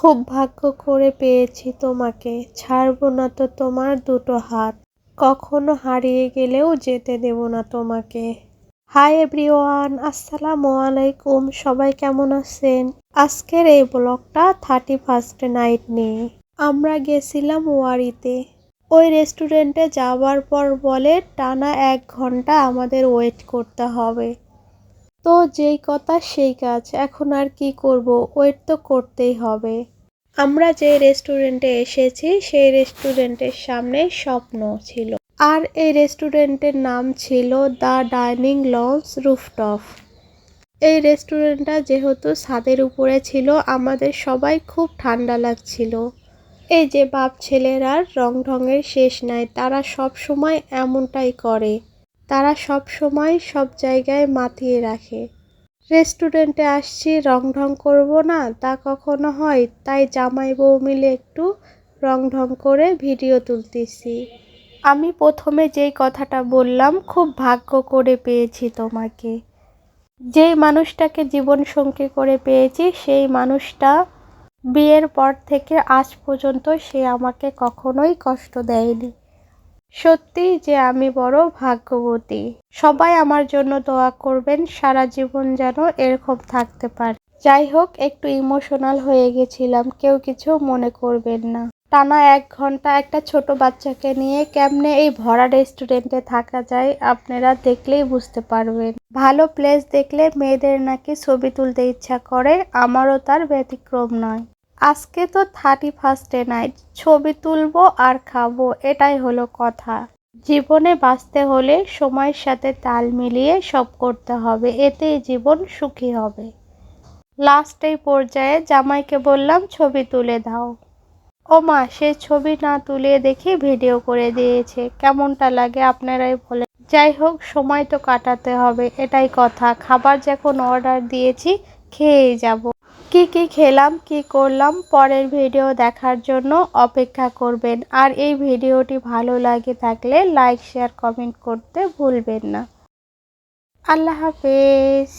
খুব ভাগ্য করে পেয়েছি তোমাকে, ছাড়বো না তো তোমার দুটো হাত, কখনো হারিয়ে গেলেও যেতে দেব না তোমাকে। হাই এভরিওয়ান, আসসালামু আলাইকুম। সবাই কেমন আছেন? আজকের এই ব্লগটা 31st নাইট নিয়ে। আমরা গেছিলাম ওয়ারিতে। ওই রেস্টুরেন্টে যাওয়ার পর বলে টানা 1 ঘন্টা আমাদের ওয়েট করতে হবে। তো যেই কথা সেই কাজ, এখন আর কি করব, ওয়েট তো করতেই হবে। আমরা যে রেস্টুরেন্টে এসেছি সেই রেস্টুরেন্টের সামনে স্বপ্ন ছিল, আর এই রেস্টুরেন্টের নাম ছিল দ্য ডাইনিং লঞ্চ রুফটপ। এই রেস্টুরেন্টটা যেহেতু ছাদের উপরে ছিল, আমাদের সবাই খুব ঠান্ডা লাগছিল। এই যে বাপ ছেলেরা রং ঢঙের শেষ নাই, তারা সব সময় এমনটাই করে। তারা সব সময় সব জায়গায় মাতিয়ে রাখে। রেস্টুরেন্টে আসছি, রং ঢং করবো না তা কখনো হয়, তাই জামাই বউ মিলে একটু রং ঢং করে ভিডিও তুলতেছি। আমি প্রথমে যেই কথাটা বললাম, খুব ভাগ্য করে পেয়েছি তোমাকে। যেই মানুষটাকে জীবন সঙ্গী করে পেয়েছি, সেই মানুষটা বিয়ের পর থেকে আজ পর্যন্ত সে আমাকে কখনোই কষ্ট দেয়নি। সত্যি যে আমি বড় ভাগ্যবতী। সবাই আমার জন্য দোয়া করবেন, সারা জীবন যেন এরকম থাকতে পারে। যাই হোক, একটু ইমোশনাল হয়ে গেছিলাম, কেউ কিছু মনে করবেন না। টানা 1 ঘন্টা একটা ছোট বাচ্চাকে নিয়ে কেমনে এই ভরা রেস্টুরেন্টে থাকা যায়, আপনারা দেখলেই বুঝতে পারবেন। ভালো প্লেস দেখলে মেয়েদের নাকি ছবি তুলতে ইচ্ছা করে, আমারও তার ব্যতিক্রম নয়। আজকে তো 31st নাইট, ছবি তুলবো আর খাবো, এটাই হলো কথা। জীবনে বাঁচতে হলে সময়ের সাথে তাল মিলিয়ে সব করতে হবে, এতেই জীবন সুখী হবে। লাস্ট এই পর্যায়ে জামাইকে বললাম ছবি তুলে দাও। ও মা, সে ছবি না তুলে দেখি ভিডিও করে দিয়েছে। কেমনটা লাগে আপনারাই বলেন। যাই হোক, সময় তো কাটাতে হবে, এটাই কথা। খাবার যখন অর্ডার দিয়েছি, খেয়েই যাব। কি কি খেলাম, কি করলাম, পরের ভিডিও দেখার জন্য অপেক্ষা করবেন। আর এই ভিডিওটি ভালো লাগে থাকলে লাইক, শেয়ার, কমেন্ট করতে ভুলবেন না। আল্লাহ হাফেজ।